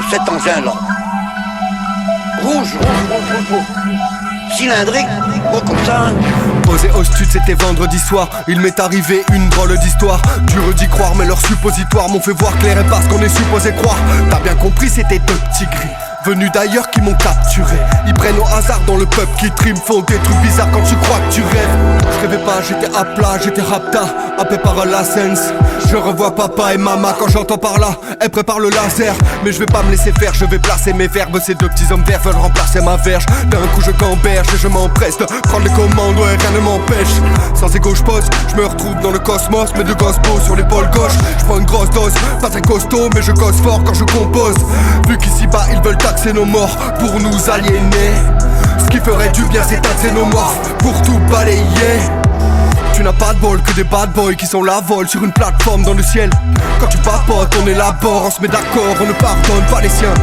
cet engin-là. Rouge. Cylindrique, gros comme ça. Posé au stud, c'était vendredi soir. Il m'est arrivé une drôle d'histoire. Dur d'y croire, mais leurs suppositoires m'ont fait voir clair et pas ce qu'on est supposé croire. T'as bien compris, c'était deux petits gris venus d'ailleurs qui m'ont capturé. Ils prennent au hasard dans le peuple qui trime, font des trucs bizarres quand tu crois que tu rêves. Je rêvais pas, j'étais à plat, j'étais rapta, happé par la sense. Je revois papa et maman quand j'entends par là. Elle prépare le laser, mais je vais pas me laisser faire. Je vais placer mes verbes, ces deux petits hommes verts veulent remplacer ma verge. D'un coup je gamberge et je m'empresse de prendre les commandes, ouais rien ne m'empêche. Sans égo je pose, je me retrouve dans le cosmos. Mes deux gosses beaux sur l'épaule gauche. Je prends une grosse dose, pas très costaud mais je gosse fort quand je compose. Vu qu'ici bas ils veulent taxer nos morts pour nous aliéner. Ce qui ferait du bien c'est taxer nos morts pour tout balayer. Tu n'as pas de bol que des bad boys qui sont la vol sur une plateforme dans le ciel. Quand tu papotes on élabore, on se met d'accord, on ne pardonne pas les siens.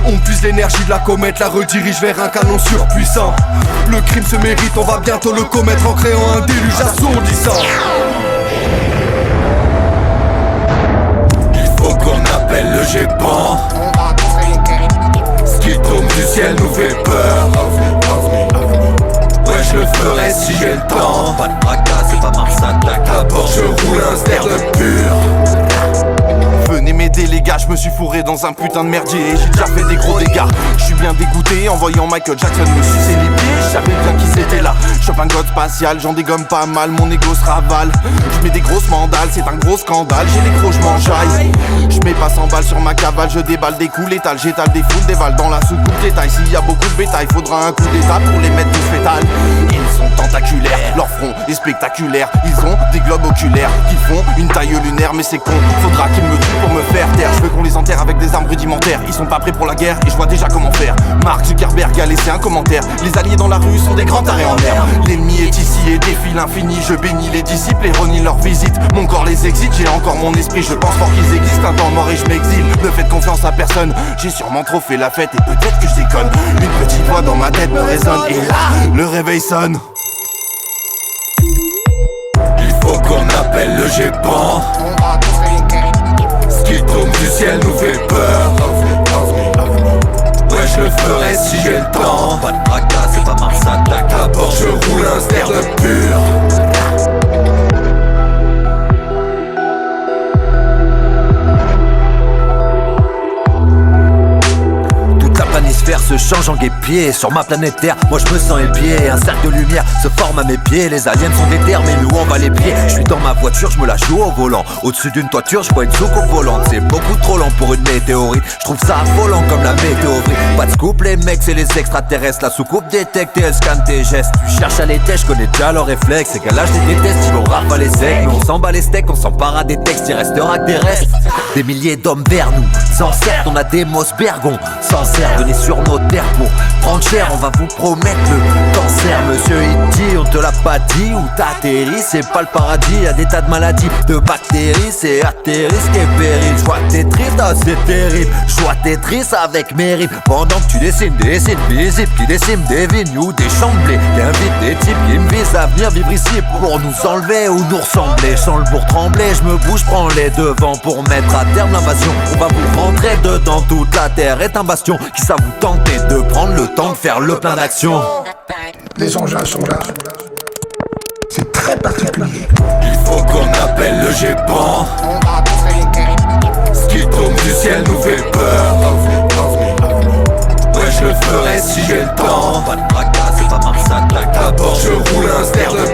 On puise l'énergie de la comète, la redirige vers un canon surpuissant. Le crime se mérite, on va bientôt le commettre en créant un déluge assourdissant. Il faut qu'on appelle le GEPAN. Ce qui tombe du ciel nous fait peur. Ouais je le ferai si j'ai le temps. Pas de fracas, c'est pas Mars attaque. D'abord je roule un ster de pur. Venez m'aider les gars, je me suis fourré dans un putain de merdier. J'ai déjà fait des gros dégâts. Je suis bien dégoûté en voyant Michael Jackson me sucer les pieds. Je savais bien qui c'était là. Je chope un god spatial, j'en dégomme pas mal, mon ego se ravale. Je mets des grosses mandales, c'est un gros scandale. J'ai les crocs, je m'enjaille. Je mets pas 100 balles sur ma cavale, je déballe des coups létales. J'étale des foules, des balles dans la soucoupe détail. S'il y a beaucoup de bétail, faudra un coup d'état pour les mettre tous fétales. Ils sont tentaculaires, leur front est spectaculaire. Ils ont des globes oculaires qui font une taille lunaire. Mais c'est con, faudra qu'ils me tuent pour me faire taire. Je veux qu'on les enterre avec des armes rudimentaires. Ils sont pas prêts pour la guerre et je vois déjà comment faire. Mark Zuckerberg a laissé un commentaire. Les alliés dans la rue sont des grands tarés en mer. L'ennemi est ici et défile l'infini. Je bénis les disciples et renie leur visite. Mon corps les excite, j'ai encore mon esprit. Je pense fort qu'ils existent, un temps mort et je m'exile. Ne faites confiance à personne, j'ai sûrement trop fait la fête. Et peut-être que je déconne. Une petite voix dans ma tête me résonne. Et là, le réveil sonne. Il faut qu'on appelle le GEPAN. Ce qui tombe du ciel nous fait peur. Ouais je le ferai si j'ai le temps. Pas de fracas, c'est pas Mars attaque. D'abord je roule un ster de pur. Planisphère se change en guépier. Sur ma planète Terre, moi je me sens épié. Un cercle de lumière se forme à mes pieds. Les aliens sont des terres, mais nous on va les plier. Je suis dans ma voiture, je me la joue au volant. Au-dessus d'une toiture, je vois une soucoupe volante. C'est beaucoup trop lent pour une météorite. Je trouve ça affolant comme la météorite. Pas de scoop, les mecs, c'est les extraterrestres. La soucoupe détecte et elle scanne tes gestes. Tu cherches à les têches, je connais déjà leurs réflexes. C'est qu'à l'âge des détestes, ils vont rafale les secs. Mais on s'en bat les steaks, on s'empare à des textes. Il restera que des restes. Des milliers d'hommes vers nous. Sans certes, on a des Mosbergon. Sans certes, venez sur nos terres pour prendre cher, on va vous promettre le cancer. Monsieur il dit, on te l'a pas dit, où t'atterris, c'est pas le paradis. Y'a des tas de maladies, de bactéries, c'est atterrisque et péril. J'vois que t'es triste, ah c'est terrible. J'vois que t'es triste avec mes rimes. Pendant que tu dessines des signes visibles qui déciment des vignes ou des champs de blé, qui invitent des types qui me visent à venir vivre ici pour nous enlever ou nous ressembler. Sans le bourg trembler, je me bouge, prends les devants pour mettre à terme l'invasion. On va vous rentrer dedans, toute la terre est un bastion. Qui ça vous tenter de prendre le temps de faire le plein d'actions. Les engins sont là. C'est très particulier. Il faut qu'on appelle le GEPAN. Ce qui tombe du ciel nous fait peur. Ouais je le ferai si j'ai le temps. Pas de fracas, c'est pas Mars attaque. D'abord je roule un ster de